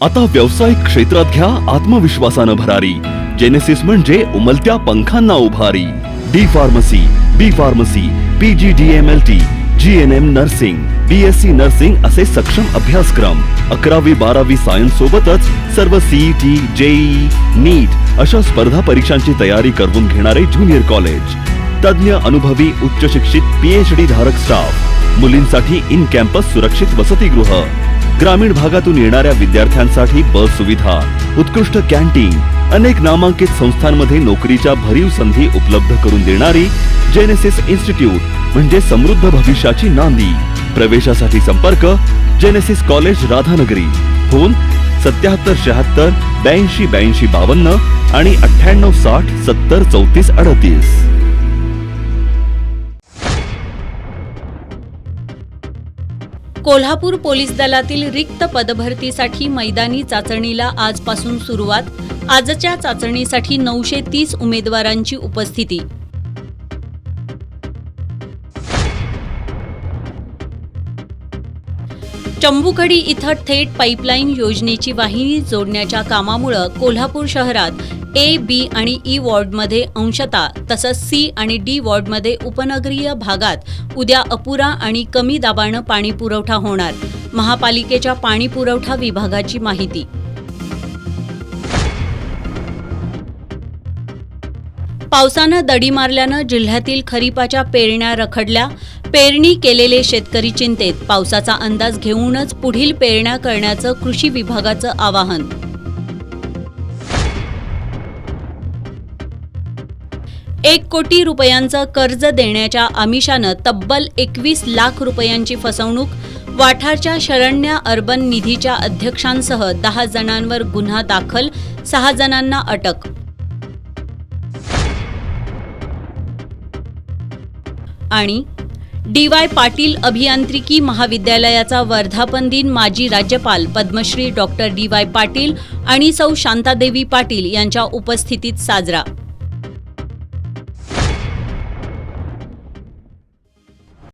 आता व्यावसायिक क्षेत्रात घ्या आत्मविश्वासानं भरारी. जेनेसिस म्हणजे उमलत्या पंखांना उभारी. D pharmacy, B pharmacy, PGDMLT, GNM nursing, BSc nursing असे सक्षम अभ्यासक्रम. 11वी-12वी सायन्स सोबतच सर्व CET, JEE, नीट अशा स्पर्धा परीक्षांची तयारी करवून घेणारे ज्युनियर कॉलेज. तज्ञ अनुभवी उच्च शिक्षित PhD धारक स्टाफ. मुलींसाठी इन कॅम्पस सुरक्षित वसतिगृह. ग्रामीण भागातून येणाऱ्या विद्यार्थ्यांसाठी बस सुविधा, उत्कृष्ट कॅन्टीन, अनेक नामांकित संस्थांमध्ये नोकरीच्या भरीव संधी उपलब्ध करून देणारी जेनेसिस इन्स्टिट्यूट म्हणजे समृद्ध भविष्याची नांदी. प्रवेशासाठी संपर्क जेनेसिस कॉलेज, राधानगरी. फोन 7776 82 52 आणि 98 60 70 34 38. कोल्हापूर पोलीस दलातील रिक्त पदभरतीसाठी मैदानी चाचणीला आजपासून सुरुवात. आजच्या चाचणीसाठी 930 उमेदवारांची उपस्थिती. चंबुखडी इथं थेट पाईपलाईन योजनेची वाहिनी जोडण्याच्या कामामुळे कोल्हापूर शहरात A, B आणि E वॉर्डमध्ये अंशतः तसंच C आणि D वॉर्डमध्ये उपनगरीय भागात उद्या अपुरा आणि कमी दाबानं पाणी पुरवठा होणार. महापालिकेच्या पाणी पुरवठा विभागाची माहिती. पावसानं दडी मारल्यानं जिल्ह्यातील खरीपाच्या पेरण्या रखडल्या. पेरणी केलेले शेतकरी चिंतेत. पावसाचा अंदाज घेऊनच पुढील पेरण्या करण्याचं कृषी विभागाचं आवाहन. 1 कोटी रुपयांचं कर्ज देण्याच्या आमिषानं तब्बल 21 लाख रुपयांची फसवणूक. वाठारच्या शरण्या अर्बन निधीच्या अध्यक्षांसह 10 जणांवर गुन्हा दाखल, 6 जणांना अटक. आणि DY पाटील अभियांत्रिकी महाविद्यालयाचा वर्धापन दिन माजी राज्यपाल पद्मश्री डॉ. DY पाटील आणि सौ शांतादेवी पाटील यांच्या उपस्थितीत साजरा.